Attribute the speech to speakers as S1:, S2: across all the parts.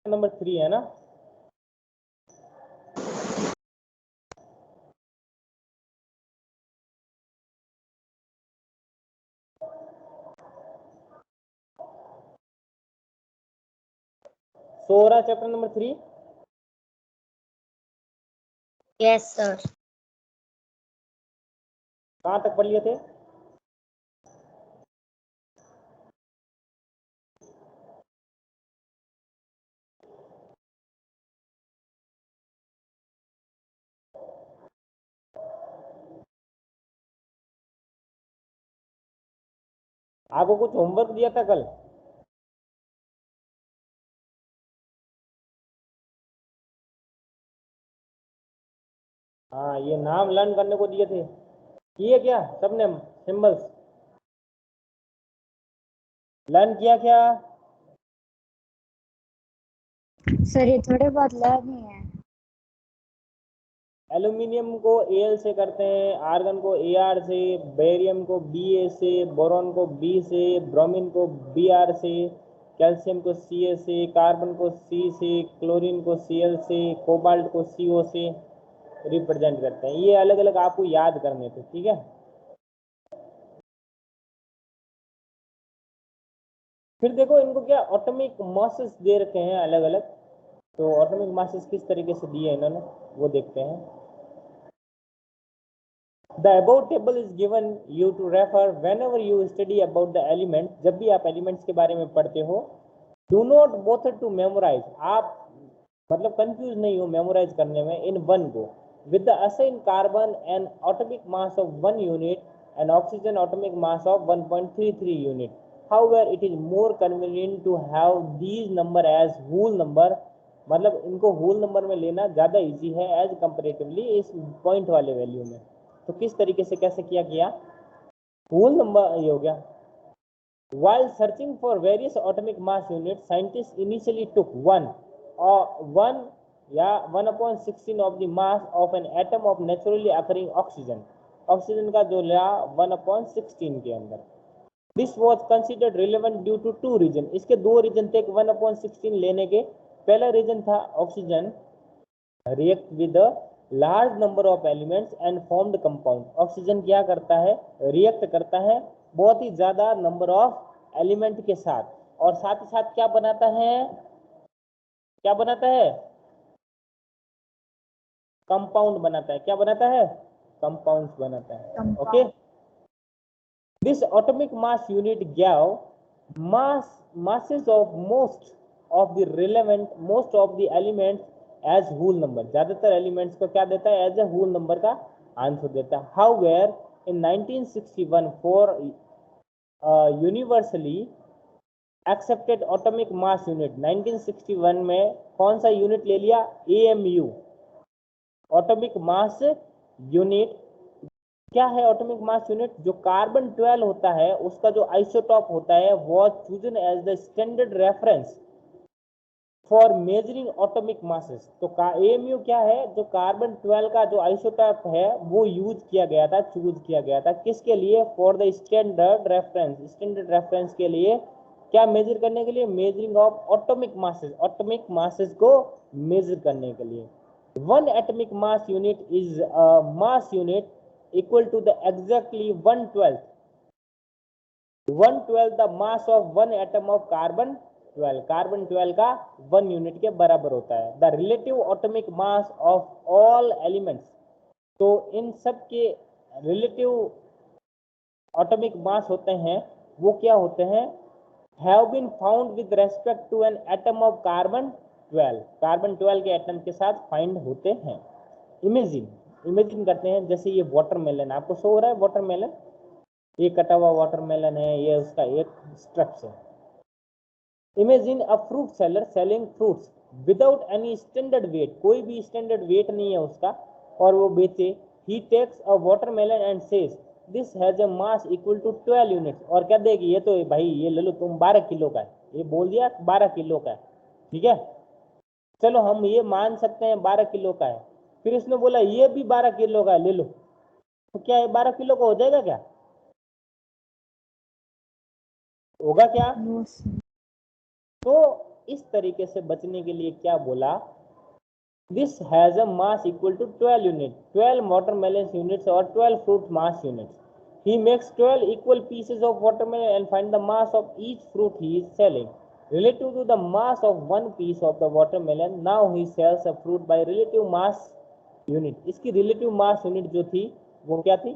S1: Number 3 है ना। सो हो रहा है चैप्टर नंबर 3।
S2: Yes sir.
S1: कहाँ तक पढ़ लिए थे? आपको कुछ होमवर्क दिया था कल? हाँ, ये नाम लर्न करने को दिए थे, किए क्या सबने? सिंबल्स लर्न किया क्या?
S2: सर ये थोड़े बहुत लर्न ही है।
S1: एल्यूमिनियम को Al से करते हैं, आर्गन को Ar से, बेरियम को Ba से, बोरॉन को B से, ब्रोमीन को Br से, कैल्शियम को Ca से, कार्बन को C से, क्लोरीन को Cl से, कोबाल्ट को CO से रिप्रेजेंट करते हैं। ये अलग अलग आपको याद करने थे, ठीक है। फिर देखो इनको क्या एटॉमिक मासेस दे रखे हैं अलग अलग, तो एटॉमिक मासेस किस तरीके से दिए इन्होंने वो देखते हैं। The above table is given you to refer whenever you study about the elements। जब भी आप एलिमेंट्स के बारे में पढ़ते हो, do not bother to memorize। आप मतलब कंफ्यूज नहीं हो मेमोराइज करने में। इन वन को with the assigned carbon and atomic mass of 1 unit and oxygen atomic mass of 1.33 unit। However, it is more convenient to have these number as whole number। मतलब इनको whole number में लेना ज़्यादा easy है as comparatively इस point वाले value में। तो किस तरीके से कैसे किया गया? होल नंबर ये हो गया। While searching for various atomic mass units, scientists initially took 1 या 1/16 of the mass of an atom of naturally occurring oxygen। Oxygen का जो लिया 1/16 के अंदर। This was considered relevant due to 2 reason. इसके 2 रीजन थे 1/16 लेने के। पहला रीजन था oxygen react with a large number of elements and formed compound। Oxygen क्या करता है? रिएक्ट करता है बहुत ही ज्यादा नंबर ऑफ एलिमेंट के साथ, और साथ ही साथ क्या बनाता है? क्या बनाता है? कंपाउंड बनाता है। क्या बनाता है? कंपाउंड्स बनाता है। Okay. This atomic mass unit gave masses of most of the elements as whole number। ज्यादातर एलिमेंट्स को क्या देता है? एज ए whole number का आंसर देता है। However, in 1961 for universally accepted atomic mass unit, 1961 में कौन सा यूनिट ले लिया? AMU, atomic mass unit. क्या है एटॉमिक मास यूनिट? जो कार्बन 12 होता है उसका जो आइसोटॉप होता है वो chosen as the standard reference for measuring atomic masses. तो AMU क्या है? जो कार्बन 12 का जो आइसोटॉप है वो यूज किया गया था, चूज किया गया था किसके लिए? For the standard reference. Standard reference के लिए क्या मेजर करने के लिए? Measuring of atomic masses, atomic masses को मेजर करने के लिए। One atomic mass unit is mass unit equal to the exactly 1/12 the mass of one atom of carbon 12। Carbon 12 का 1 यूनिट के बराबर होता है। The relative atomic mass of all elements. तो इन सब के रिलेटिव एटॉमिक मास होते हैं वो क्या होते हैं? Have been found with respect to an atom of carbon 12। Carbon 12 के एटम के साथ फाइंड होते हैं। इमेजिन करते हैं जैसे ये वाटरमेलन आपको शो हो रहा है। वाटरमेलन ये कटा हुआ वाटरमेलन है, ये उसका एक structure. Imagine a fruit seller selling fruits without any standard weight. कोई भी स्टैंडर्ड वेट नहीं है उसका और वो बेचे। He takes a watermelon and says this has a mass equal to 12 units. और क्या देगी? ये तो भाई ये ले लो तुम 12 किलो का है। ये बोल दिया 12 किलो का है, ठीक है, चलो हम ये मान सकते हैं 12 किलो का है। फिर इसने बोला ये भी 12 किलो का ले लो, तो क्या ये 12 किलो का हो जाएगा? क्या होगा? क्या? तो इस तरीके से बचने के लिए क्या बोला, this has a mass equal to 12 unit, 12 watermelon units और 12 fruit mass units. He makes 12 equal pieces of watermelon and find the mass of each fruit he is selling. Relative to the mass of one piece of the watermelon, now he sells a fruit by relative mass unit. इसकी relative mass unit जो थी वो क्या थी,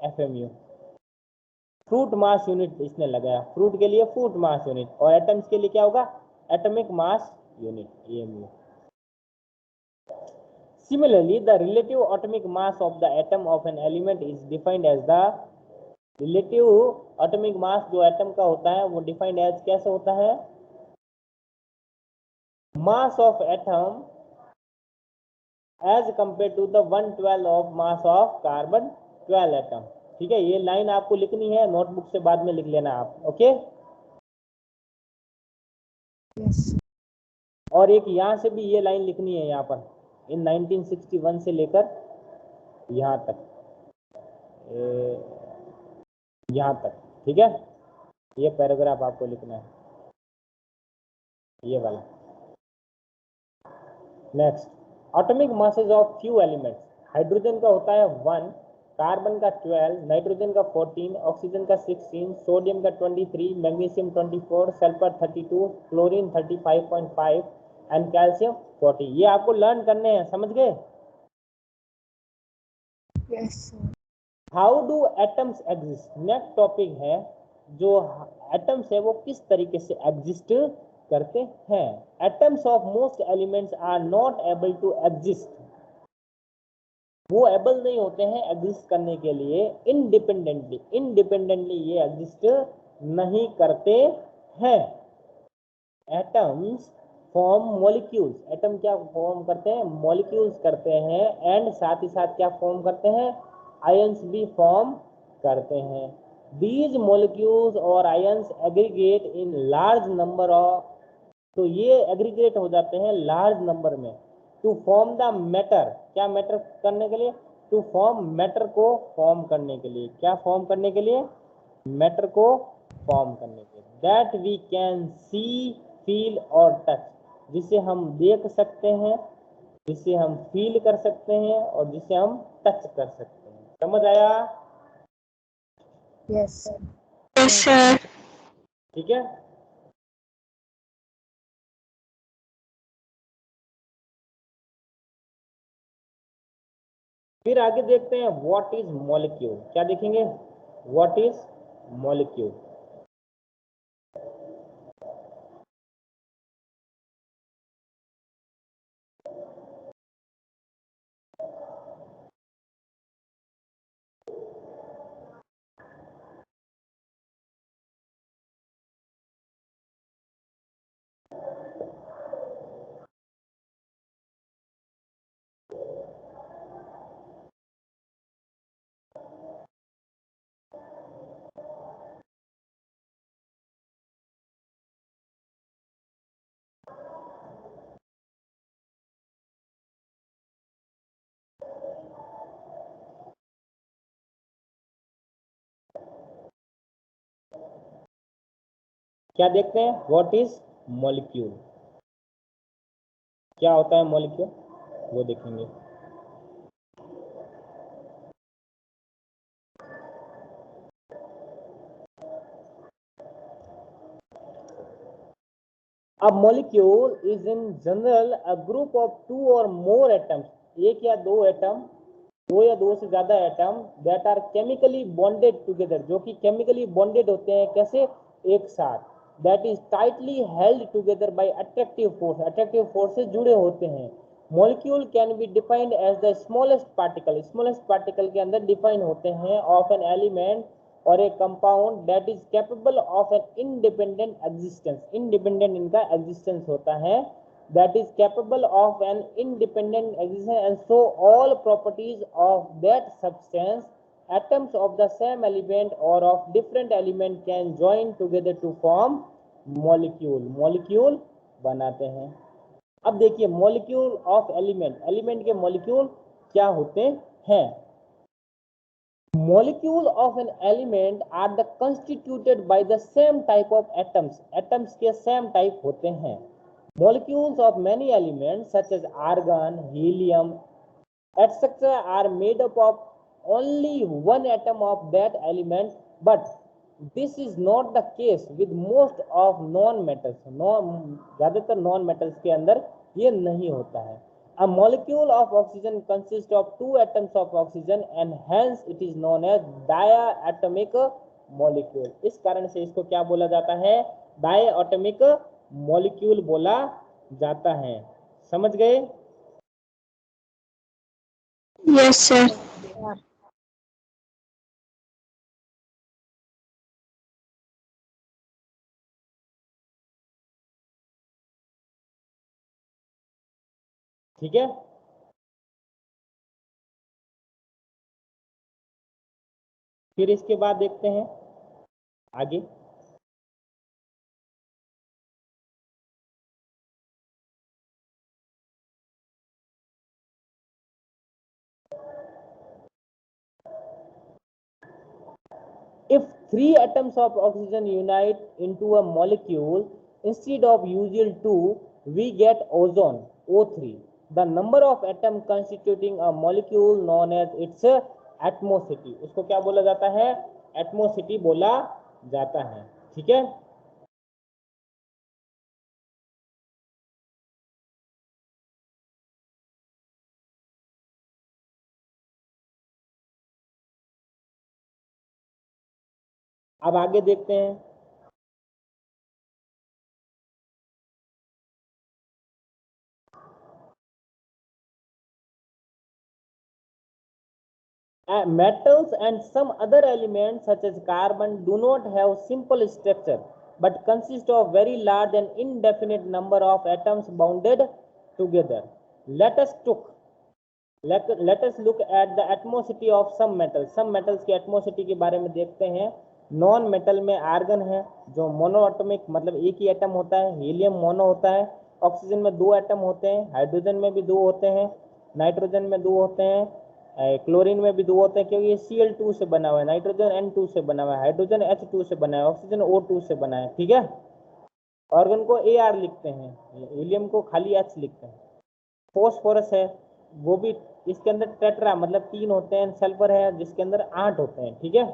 S1: FMU. Fruit mass unit इसने लगाया, fruit के लिए फ्रूट मास यूनिट, और एटम्स के लिए क्या होगा, atomic mass unit, AMU. Similarly, the relative atomic mass of the atom of an element is defined as the relative atomic mass जो एटम का होता है वो डिफाइंड एज कैसे होता है, mass of atom as compare to the 1/12 of mass of carbon 12 atom. ठीक है, ये लाइन आपको लिखनी है, नोटबुक से बाद में लिख लेना आप. ओके, और एक यहां से भी ये लाइन लिखनी है यहाँ पर, इन 1961 से लेकर यहाँ तक, यहाँ तक. ठीक है, ये पैराग्राफ आपको लिखना है, ये वाला. Next, atomic masses of few elements. Hydrogen का होता है 1, कार्बन का 12, नाइट्रोजन का 14, ऑक्सीजन का 16, सोडियम का 23, magnesium 24, sulphur 32, chlorine 35.5 and calcium 40. ये आपको लर्न करने हैं, समझ गए?
S2: Yes sir.
S1: How do atoms exist. Next topic है, जो एटम्स है वो किस तरीके से एग्जिस्ट करते हैं. Atoms of most elements are not able to exist. वो एबल नहीं होते हैं एग्जिस्ट करने के लिए इंडिपेंडेंटली. इंडिपेंडेंटली ये एग्जिस्ट नहीं करते हैं. Atoms form molecules. एटम क्या फॉर्म करते हैं, मॉलिक्यूल्स करते हैं, एंड साथ ही साथ क्या फॉर्म करते हैं, आयंस भी फॉर्म करते हैं. दीज मॉलिक्यूल्स और ions aggregate in large number of, तो ये एग्रीगेट हो जाते हैं लार्ज नंबर में, टू फॉर्म द मैटर. क्या मैटर करने के लिए, टू फॉर्म मैटर को फॉर्म करने के लिए. क्या फॉर्म करने के लिए, मैटर को फॉर्म करने के लिए. That we can see, feel और टच. जिसे हम देख सकते हैं, जिसे हम फील कर सकते हैं और जिसे हम टच कर सकते हैं. समझ आया?
S2: Yes sir.
S3: Yes sir.
S1: ठीक है, फिर आगे देखते हैं व्हाट इज मॉलिक्यूल. क्या देखेंगे, व्हाट इज मॉलिक्यूल. क्या देखते हैं, व्हाट इज मॉलिक्यूल. क्या होता है मॉलिक्यूल, वो देखेंगे. A molecule is in general a group of 2 or more atoms. एक या दो एटम, दो या दो से ज्यादा atom, that are chemically bonded together, जो कि chemically bonded होते हैं, कैसे, एक साथ. That is tightly held together by attractive force. attractive force से जुड़े होते हैं. Molecule can be defined as the smallest particle. smallest particle के अंदर define होते हैं of an element और एक compound that is capable of an independent existence. Independent इनका एग्जिस्टेंस होता है, that is capable of an independent existence, and so all properties of that substance, atoms of the same element और of different element can join together to form molecule. Molecule बनाते हैं. अब देखिए molecule of element, element के molecule क्या होते हैं. Molecule of an element are the constituted by the same type of atoms. Atoms के same type होते हैं. Molecules of many elements such as argon, helium, etc. are made up of only one atom of that element, but this is not the case with most of non metals. ज़्यादातर non metals के अंदर ये नहीं होता है. A molecule of oxygen consists of two atoms of oxygen and hence it is known as diatomic molecule. इस कारण से इसको क्या बोला जाता है? डायटोमिक मॉलिक्यूल बोला जाता है. समझ गए?
S2: Yes sir.
S1: ठीक है. फिर इसके बाद देखते हैं आगे. If three atoms of oxygen unite into a molecule instead of usual two, we get ozone O3. The number of atoms constituting a molecule known as its atmosity. उसको क्या बोला जाता है? एटमोसिटी बोला जाता है. ठीक है. अब आगे देखते हैं. Metals and some other elements such as carbon do not have simple structure but consist of very large and indefinite number of atoms bounded together. Let us look at the atmosity of some metals. Some metals की atmosity के बारे में देखते हैं. Non metal में argon है जो monoatomic मतलब एक ही एटम होता है. हीलियम मोनो होता है. ऑक्सीजन में दो एटम होते हैं. हाइड्रोजन में भी दो होते हैं. नाइट्रोजन में दो होते हैं. क्लोरीन में भी दो होते हैं क्योंकि ये Cl2 से बना हुआ है. नाइट्रोजन N2 से बना हुआ है. हाइड्रोजन H2 से बना है. ऑक्सीजन O2 से बना है. ठीक है. ऑर्गन को Ar लिखते हैं. हीलियम को खाली H लिखते हैं. फॉस्फोरस है वो भी इसके अंदर टेट्रा मतलब 3 होते हैं. सल्फर है जिसके अंदर 8 होते हैं. ठीक है.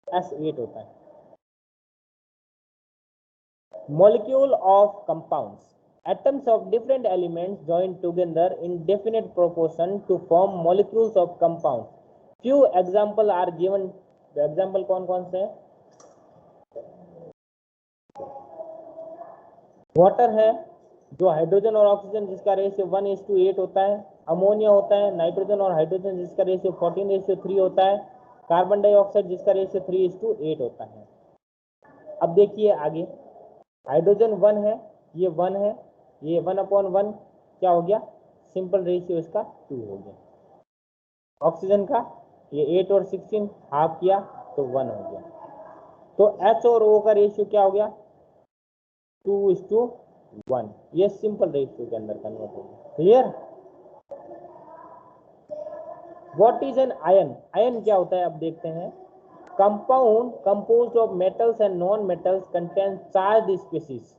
S1: S8 होता है. Molecule of compounds. Atoms of different elements join together in definite proportion to form molecules of compounds. Few example are given. Example कौन कौन से हैं? वाटर है जो हाइड्रोजन और ऑक्सीजन जिसका रेशियो 1:8 होता है. अमोनिया होता है. नाइट्रोजन और हाइड्रोजन जिसका रेशियो 14:3 होता है. कार्बन डाइऑक्साइड जिसका रेशियो 3:8 होता है. अब देखिए आगे. हाइड्रोजन 1 है, ये 1 है, ये 1/1 क्या हो गया? सिंपल रेशियो इसका 2 हो गया. ऑक्सीजन का ये 8 और 16 हाफ किया तो 1 हो गया. तो H और O का रेशियो क्या हो गया? 2:1. ये सिंपल रेशियो के अंदर कन्वर्ट हो गया. Clear? What is an ion? Ion क्या होता है अब देखते हैं. Compound composed of metals and non metals contain charge species.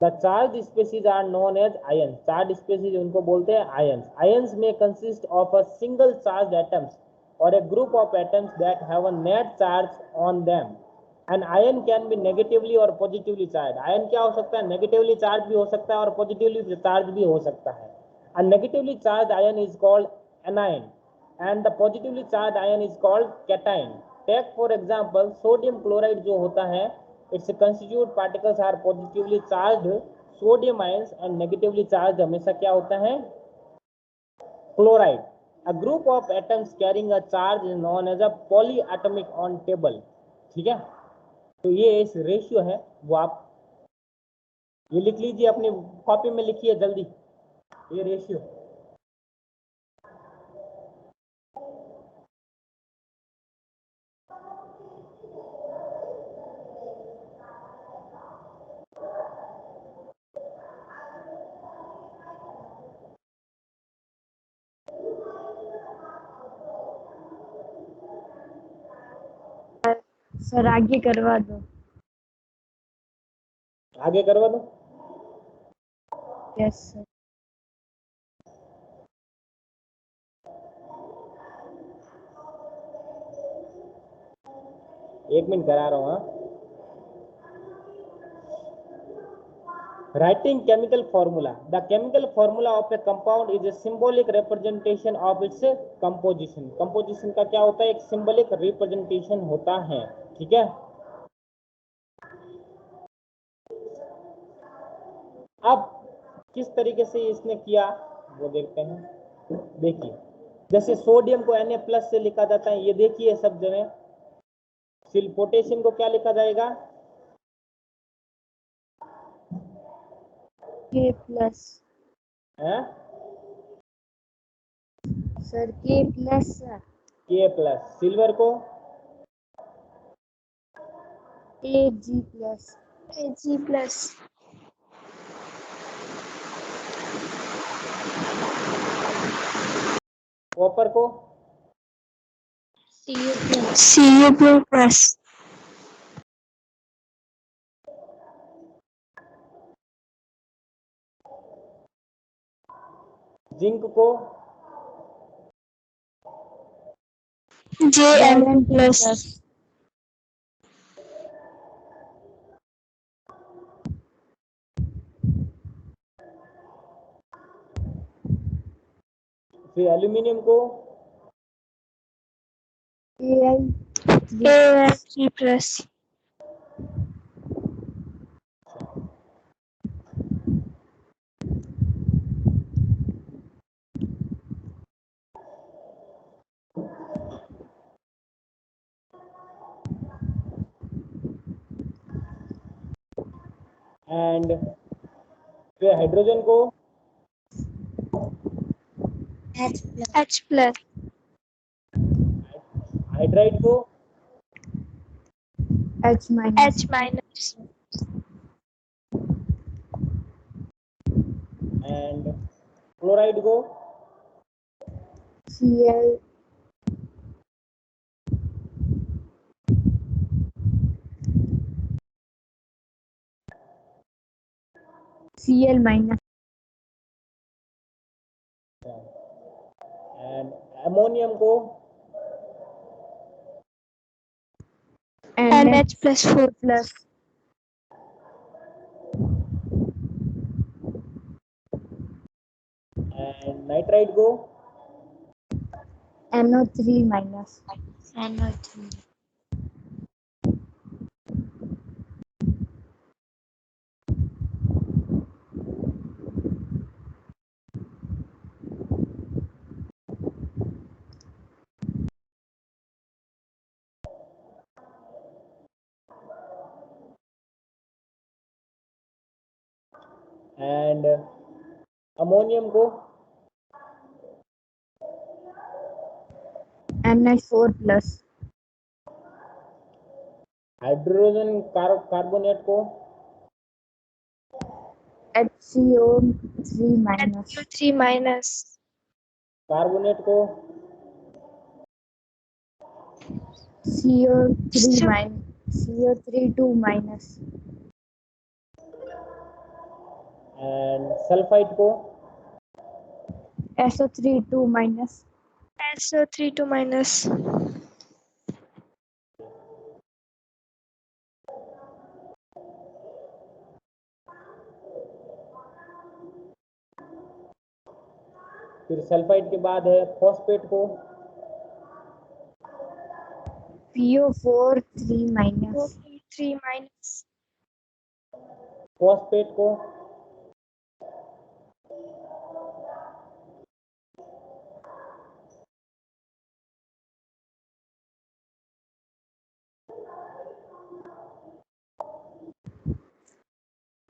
S1: The charged species are known as ions. Charged species उनको बोलते हैं ions. Ions may consist of a single charged atoms or a group of atoms that have a net charge on them. An ion can be negatively or positively charged. Ion क्या हो सकता है? Negatively charged भी हो सकता है और positively charged भी हो सकता है. A negatively charged ion is called anion and the positively charged ion is called cation. Take for example sodium chloride जो होता है its constituent particles are positively charged sodium ions and negatively charged हमेशा क्या होता है? chloride. A group of atoms carrying a charge is known as a polyatomic on table. ठीक है. तो ये इस रेशियो है वो आप ये लिख लीजिए अपनी कॉपी में लिखिए जल्दी. ये रेशियो
S2: सर आगे करवा दो.
S1: आगे करवा दो.
S2: Yes, sir.
S1: एक मिनट करा रहा हूँ। हाँ, writing chemical formula. The chemical formula of a compound is a symbolic representation of its composition. Composition का क्या होता है? एक symbolic representation होता है, ठीक है। अब किस तरीके से इसने किया वो देखते हैं। देखिए, जैसे सोडियम को Na+ से लिखा जाता है, ये देखिए शब्द में। पोटेशियम को क्या लिखा जाएगा?
S2: K+.
S1: है
S2: sir K+, sir
S1: K+। Silver को
S2: Ag+. Ag+.
S1: कॉपर को
S2: Cu+.
S1: जिंक को
S2: Jn+.
S1: फिर एल्यूमिनियम को
S2: Al3+.
S1: एंड फिर हाइड्रोजन को
S2: H+.
S1: हाइड्राइड को
S2: H-.
S1: एंड क्लोराइड को
S2: Cl. Cl-.
S1: एंड अमोनियम को
S2: NH+4+.
S1: एंड नाइट्राइड को
S2: NO3-. NO3.
S1: एंड अमोनियम को
S2: NH4+.
S1: हाइड्रोजन कार्बोनेट को
S2: HCO3-.
S1: कार्बोनेट को
S2: CO3-. CO3(2-).
S1: एंड सल्फाइड को
S2: SO3(2-). SO3(2-).
S1: फिर सल्फाइड के बाद है फॉस्फेट को
S2: PO4(3-).
S1: फॉस्फेट को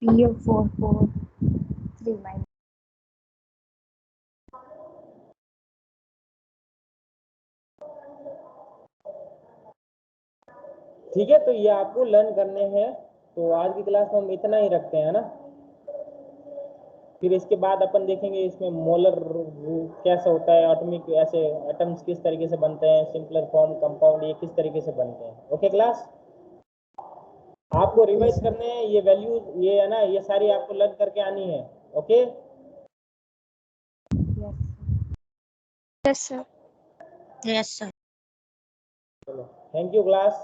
S2: PO4(3-).
S1: ठीक है। तो ये आपको लर्न करने हैं। तो आज की क्लास में हम इतना ही रखते हैं ना। फिर इसके बाद अपन देखेंगे इसमें मोलर कैसे होता है, एटॉमिक ऐसे एटम्स किस तरीके से बनते हैं, सिंपलर फॉर्म, कंपाउंड, ये किस तरीके से बनते हैं। ओके क्लास, आपको रिवाइज करने हैं ये वैल्यूज, ये है ना, ये सारी आपको लर्न करके आनी है। Okay
S2: Yes, sir.
S3: Yes, sir.
S1: चलो थैंक यू क्लास।